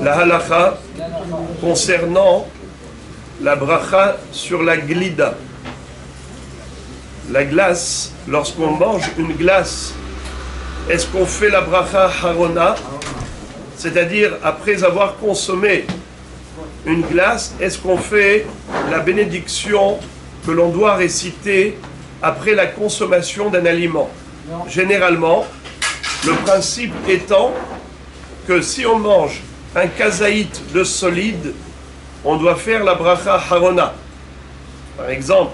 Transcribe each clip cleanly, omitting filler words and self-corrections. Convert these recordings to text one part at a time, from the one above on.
La halakha concernant la bracha sur la glida. La glace, lorsqu'on mange une glace, est-ce qu'on fait la bracha harona, c'est-à-dire après avoir consommé une glace, est-ce qu'on fait la bénédiction que l'on doit réciter après la consommation d'un aliment? Généralement, le principe étant que si on mange un kazaït de solide, on doit faire la bracha harona. Par exemple,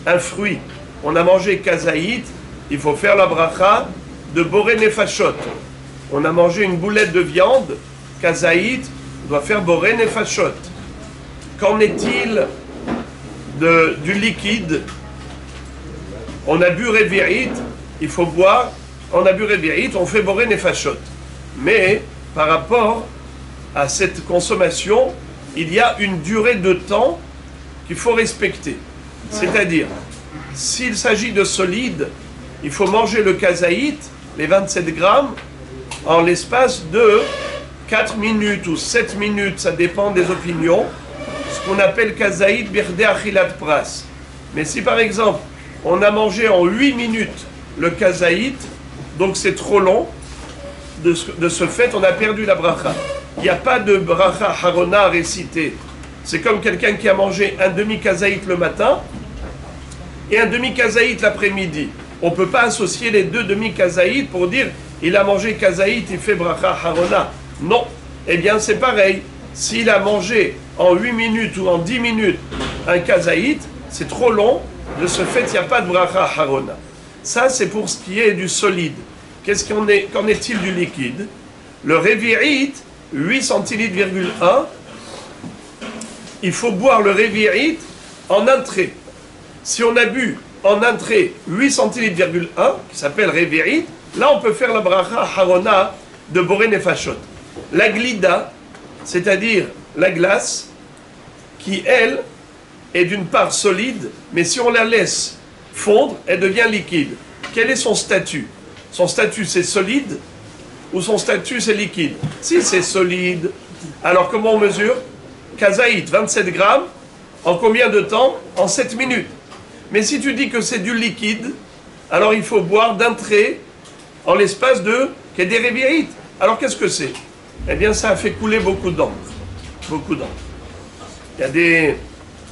un fruit, on a mangé kazaït, il faut faire la bracha de boré nefashot. On a mangé une boulette de viande, kazaït, on doit faire boré nefashot. Qu'en est-il du liquide? On a bu revi'it, il faut boire, on a bu revi'it, on fait boré nefashot. Mais par rapport à cette consommation, il y a une durée de temps qu'il faut respecter. C'est-à-dire, s'il s'agit de solide, il faut manger le kazaït, les 27 grammes, en l'espace de 4 minutes ou 7 minutes, ça dépend des opinions, ce qu'on appelle kazaït birdé achilat pras. Mais si par exemple, on a mangé en 8 minutes le kazaït, donc c'est trop long, de ce fait, on a perdu la bracha. Il n'y a pas de bracha harona à réciter. C'est comme quelqu'un qui a mangé un demi-kazaït le matin et un demi-kazaït l'après-midi. On ne peut pas associer les deux demi-kazaït pour dire il a mangé kazaït, il fait bracha harona. Non. Eh bien, c'est pareil. S'il a mangé en 8 minutes ou en 10 minutes un kazaït, c'est trop long. De ce fait, il n'y a pas de bracha harona. Ça, c'est pour ce qui est du solide. Qu'en est-il du liquide? Le revi'it, 8 centilitres,1, il faut boire le revi'it en un trait. Si on a bu en un trait 8 centilitres,1, qui s'appelle revi'it, là on peut faire la bracha harona de boré nefashot. La glida, c'est-à-dire la glace, qui elle est d'une part solide, mais si on la laisse fondre, elle devient liquide. Quel est son statut? Son statut c'est solide ou son statut c'est liquide? Si c'est solide, alors comment on mesure? Kazaït, 27 grammes, en combien de temps? En 7 minutes. Mais si tu dis que c'est du liquide, alors il faut boire d'un trait en l'espace de Kederevi'it. Alors qu'est-ce que c'est? Eh bien ça a fait couler beaucoup d'encre. Beaucoup d'encre. Il y a des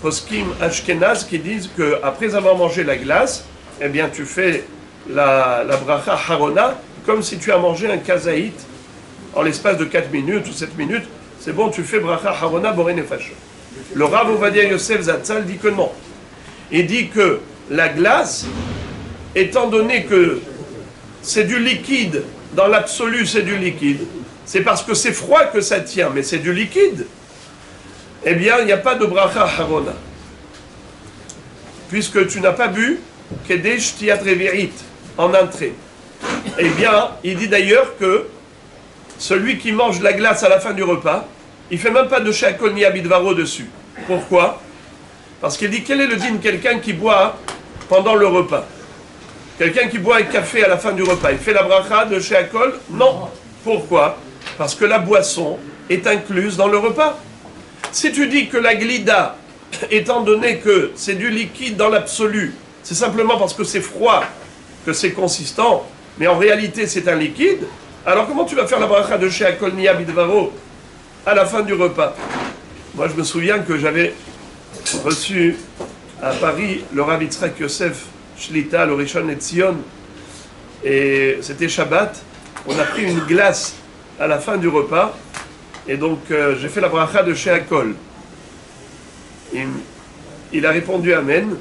poskim ashkenaz qui disent qu'après avoir mangé la glace, eh bien tu fais la bracha harona comme si tu as mangé un kazaït en l'espace de 4 minutes ou 7 minutes. C'est bon, tu fais bracha harona boré nefashot. Le Rav Ovadia Yosef Zatzal dit que non. Il dit que la glace, étant donné que c'est du liquide, dans l'absolu c'est du liquide, c'est parce que c'est froid que ça tient, mais c'est du liquide, eh bien il n'y a pas de bracha harona. Puisque tu n'as pas bu kedesh tiat revi'it en un trait. Eh bien, il dit d'ailleurs que celui qui mange la glace à la fin du repas, il ne fait même pas de shakol ni abidvaro dessus. Pourquoi? Parce qu'il dit, quel est le din quelqu'un qui boit pendant le repas? Quelqu'un qui boit un café à la fin du repas, il fait la bracha de shakol? Non. Pourquoi? Parce que la boisson est incluse dans le repas. Si tu dis que la glida, étant donné que c'est du liquide dans l'absolu, c'est simplement parce que c'est froid que c'est consistant, mais en réalité c'est un liquide, alors comment tu vas faire la bracha de shakol ni abidvaro à la fin du repas? Moi je me souviens que j'avais reçu à Paris le Rav Yitzhak Yosef Shlita, le Rishon LeZion, et c'était Shabbat, on a pris une glace à la fin du repas, et donc j'ai fait la bracha de shakol. Il a répondu Amen.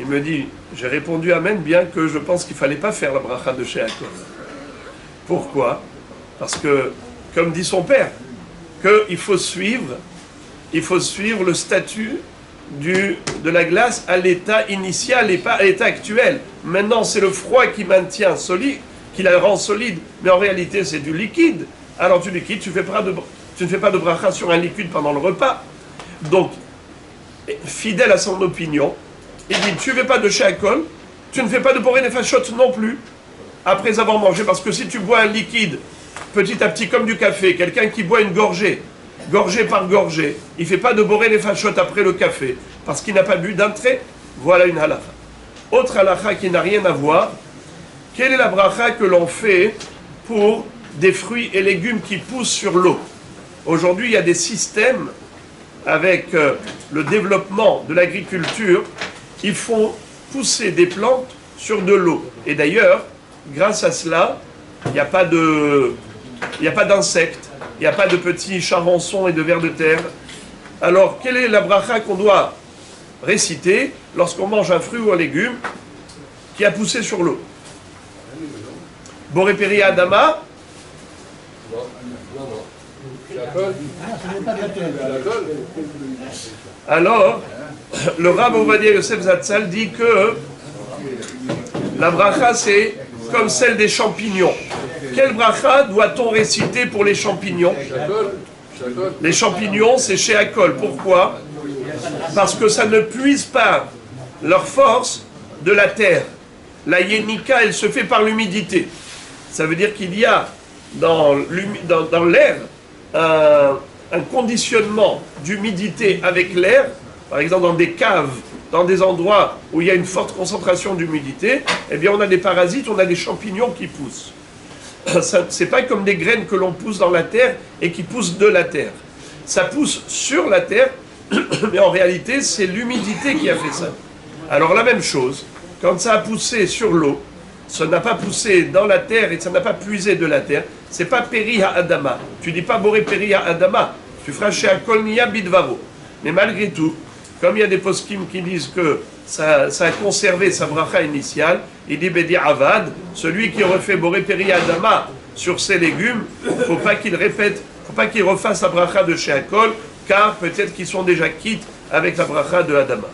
Il me dit, j'ai répondu Amen, bien que je pense qu'il ne fallait pas faire la bracha de shakol. Pourquoi? Parce que, comme dit son père, qu'il faut suivre le statut de la glace à l'état initial et pas à l'état actuel. Maintenant, c'est le froid qui maintient solide, qui la rend solide, mais en réalité, c'est du liquide. Alors, du liquide, tu ne fais pas de bracha sur un liquide pendant le repas. Donc, fidèle à son opinion, il dit, tu ne fais pas de shakol, tu ne fais pas de boré nefashot non plus, après avoir mangé, parce que si tu bois un liquide, petit à petit, comme du café, quelqu'un qui boit une gorgée, gorgée par gorgée. Il ne fait pas de boré les fachotes après le café, parce qu'il n'a pas bu d'entrée. Voilà une halakha. Autre halakha qui n'a rien à voir. Quelle est la bracha que l'on fait pour des fruits et légumes qui poussent sur l'eau? Aujourd'hui, il y a des systèmes avec le développement de l'agriculture. Ils font pousser des plantes sur de l'eau. Et d'ailleurs, grâce à cela, il n'y a pas d'insectes, il n'y a pas de petits charançons et de vers de terre. Alors, quelle est la bracha qu'on doit réciter lorsqu'on mange un fruit ou un légume qui a poussé sur l'eau? Boré Peri Adama. Alors, le Rav Ovadia Yosef Zatzal dit que la bracha c'est comme celle des champignons. Quelle bracha doit-on réciter pour les champignons? Les champignons c'est chez Akol. Pourquoi? Parce que ça ne puise pas leur force de la terre. La yénika, elle se fait par l'humidité. Ça veut dire qu'il y a dans l'air un conditionnement d'humidité avec l'air, par exemple dans des caves, dans des endroits où il y a une forte concentration d'humidité, eh bien on a des parasites, on a des champignons qui poussent. C'est pas comme des graines que l'on pousse dans la terre et qui poussent de la terre. Ça pousse sur la terre, mais en réalité c'est l'humidité qui a fait ça. Alors la même chose, quand ça a poussé sur l'eau, ça n'a pas poussé dans la terre et ça n'a pas puisé de la terre, c'est pas Peri Adama. Tu dis pas Boré Peri Adama, tu feras chez Akol Niya Bidvaro. Mais malgré tout, comme il y a des poskim qui disent que ça a conservé sa bracha initiale, il dit Bedi Avad, celui qui aurait fait Boré Peri Adama sur ses légumes, faut pas qu'il répète, faut pas qu'il refasse la bracha de chez Akol, car peut-être qu'ils sont déjà quittes avec la bracha de Adama.